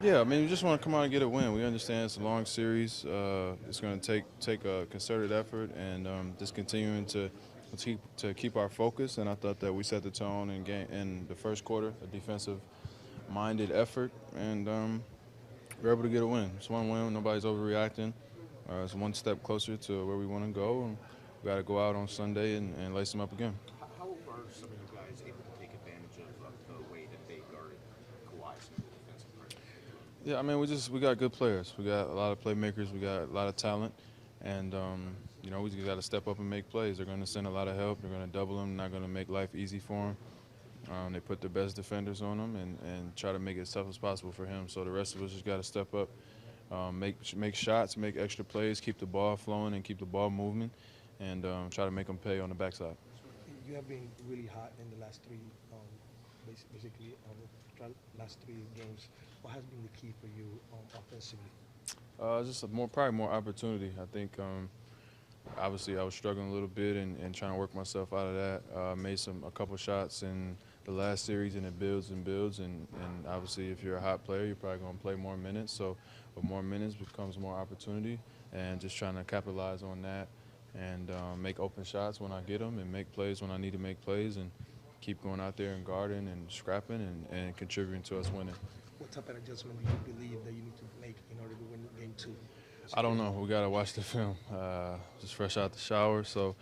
Yeah, I mean, we just want to come out and get a win. We understand it's a long series. It's going to take a concerted effort and just continuing to keep our focus. And I thought that we set the tone in the first quarter, a defensive-minded effort, and we're able to get a win. It's one win. Nobody's overreacting. It's one step closer to where we want to go. And we got to go out on Sunday and lace them up again. How are some of you guys able to take advantage of the way that they guarded Kawhi, some of the defensive pressure? Yeah, I mean, we got good players. We got a lot of playmakers. We got a lot of talent, and we just got to step up and make plays. They're going to send a lot of help. They're going to double them. Not going to make life easy for them. They put the best defenders on him and try to make it as tough as possible for him. So the rest of us just got to step up, make shots, make extra plays, keep the ball flowing, and keep the ball moving, and try to make them pay on the backside. You have been really hot in the last three, basically, last three games. What has been the key for you offensively? Just probably more opportunity. I think obviously I was struggling a little bit and trying to work myself out of that. Made a couple shots in the last series, and it builds and builds. And obviously, if you're a hot player, you're probably going to play more minutes. So, with more minutes becomes more opportunity, and just trying to capitalize on that and make open shots when I get them, and make plays when I need to make plays, and keep going out there and guarding and scrapping and contributing to us winning. What type of adjustment do you believe that you need to make in order to win game two? I don't know. We got to watch the film. Just fresh out the shower, so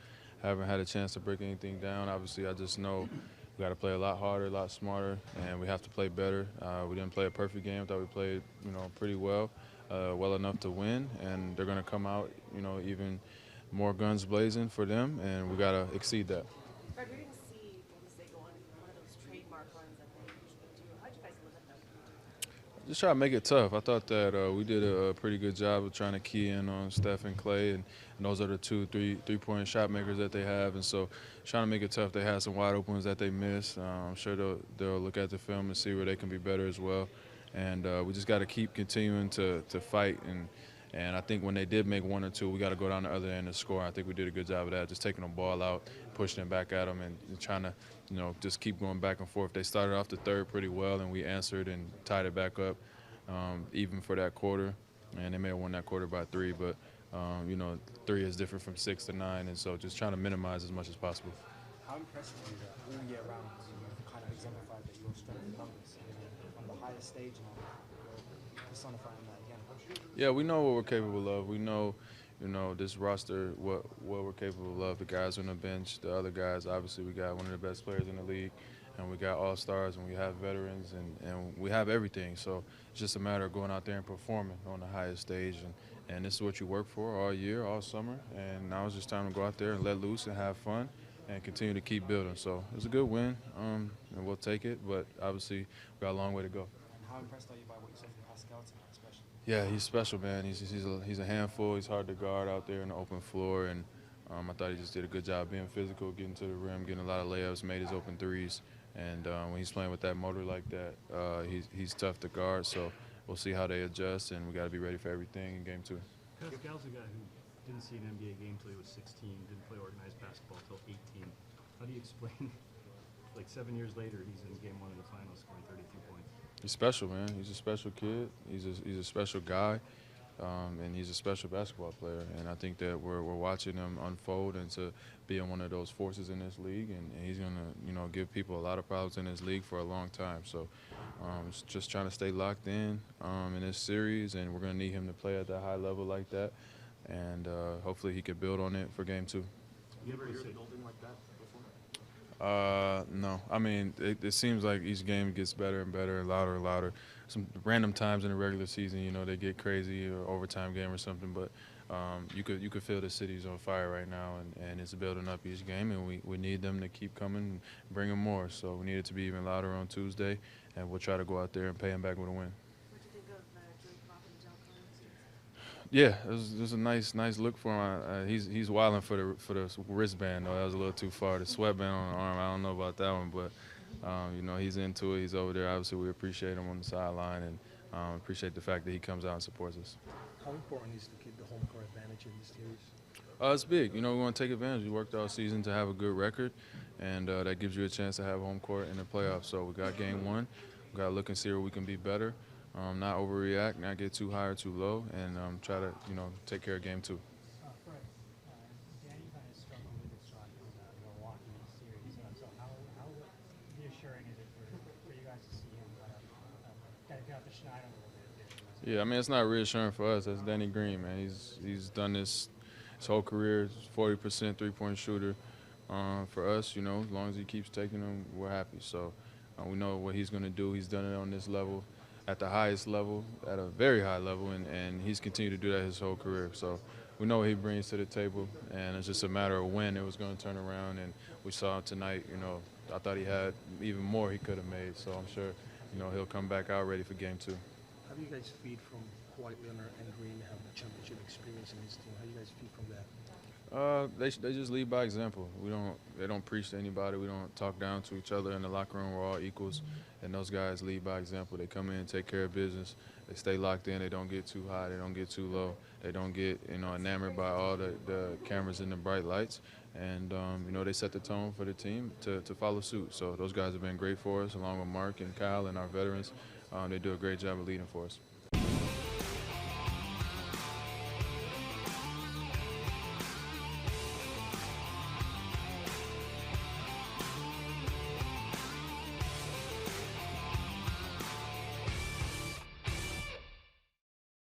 haven't had a chance to break anything down. Obviously, I just know we got to play a lot harder, a lot smarter, and we have to play better. We didn't play a perfect game. I thought we played, pretty well, well enough to win, and they're going to come out, even more guns blazing for them, and we got to exceed that. Fred, we didn't see Golden State go on one of those trademark runs that they usually do. How'd you guys look at them? Just try to make it tough. I thought that we did a pretty good job of trying to key in on Steph and Clay, and those are the three-point shot makers that they have. And so trying to make it tough. They had some wide open ones that they missed. I'm sure they'll look at the film and see where they can be better as well. And we just got to keep continuing to fight. And I think when they did make one or two, we got to go down the other end and score. I think we did a good job of that, just taking the ball out, pushing it back at them, and trying to, just keep going back and forth. They started off the third pretty well, and we answered and tied it back up, even for that quarter. And they may have won that quarter by 3, but, 3 is different from 6 to 9, and so just trying to minimize as much as possible. How impressive is that all year round? You kind of exemplified that your strength in numbers on the highest stage now. You're personifying that again. Yeah, we know what we're capable of. We know, this roster, what we're capable of. The guys on the bench, the other guys, obviously we got one of the best players in the league, and we got all-stars, and we have veterans, and we have everything. So it's just a matter of going out there and performing on the highest stage, and this is what you work for all year, all summer, and now it's just time to go out there and let loose and have fun and continue to keep building. So it was a good win, and we'll take it, but obviously we got a long way to go. And how impressed are you by what you saw from Pascal tonight, especially? Yeah, he's special, man. He's a handful. He's hard to guard out there in the open floor, and I thought he just did a good job being physical, getting to the rim, getting a lot of layups, made his open threes. And when he's playing with that motor like that, he's tough to guard. So we'll see how they adjust, and we got to be ready for everything in game 2. Pascal's a guy who didn't see an NBA game until he was 16, didn't play organized basketball until 18. How do you explain, like 7 years later, he's in game 1 in the finals scoring 32 points? He's special, man. He's a special kid. He's a special guy, and he's a special basketball player. And I think that we're watching him unfold into being one of those forces in this league, and he's gonna give people a lot of problems in this league for a long time. So just trying to stay locked in this series, and we're gonna need him to play at that high level like that, and hopefully he could build on it for game 2. You ever hear the building like that before? No. I mean, it seems like each game gets better and better, louder and louder. Some random times in the regular season, they get crazy, or overtime game or something. But you could feel the city's on fire right now, and it's building up each game, and we need them to keep coming and bring them more. So we need it to be even louder on Tuesday, and we'll try to go out there and pay them back with a win. What do you think of Drake Pop and John Collins? Yeah, it was a nice look for him. He's wilding for the wristband though. That was a little too far. The sweatband on the arm, I don't know about that one, but he's into it. He's over there. Obviously, we appreciate him on the sideline, and appreciate the fact that he comes out and supports us. How important is to keep the home court advantage in this series? It's big. We want to take advantage. We worked all season to have a good record, and that gives you a chance to have home court in the playoffs. So we got game 1. We got to look and see where we can be better. not overreact, not get too high or too low, and try to take care of game two. Fred, Danny kind of struggled with his shot in the Milwaukee series. So how reassuring is it for you guys to see him kind of get out the schneid a little bit? Yeah, I mean, it's not reassuring for us. That's Danny Green, man. He's done this his whole career. 40% three-point shooter. For us, as long as he keeps taking them, we're happy. So we know what he's going to do. He's done it on this level, at the highest level, at a very high level, and he's continued to do that his whole career. So we know what he brings to the table, and it's just a matter of when it was going to turn around. And we saw tonight, I thought he had even more he could have made. So I'm sure, he'll come back out ready for game two. How do you guys feed from Kawhi Leonard and Green have the championship experience in his team? How do you guys feed from that? They just lead by example. They don't preach to anybody. We don't talk down to each other in the locker room. We're all equals, and those guys lead by example. They come in, take care of business. They stay locked in. They don't get too high. They don't get too low. They don't get enamored by all the cameras and the bright lights. And they set the tone for the team to follow suit. So those guys have been great for us, along with Mark and Kyle and our veterans. They do a great job of leading for us.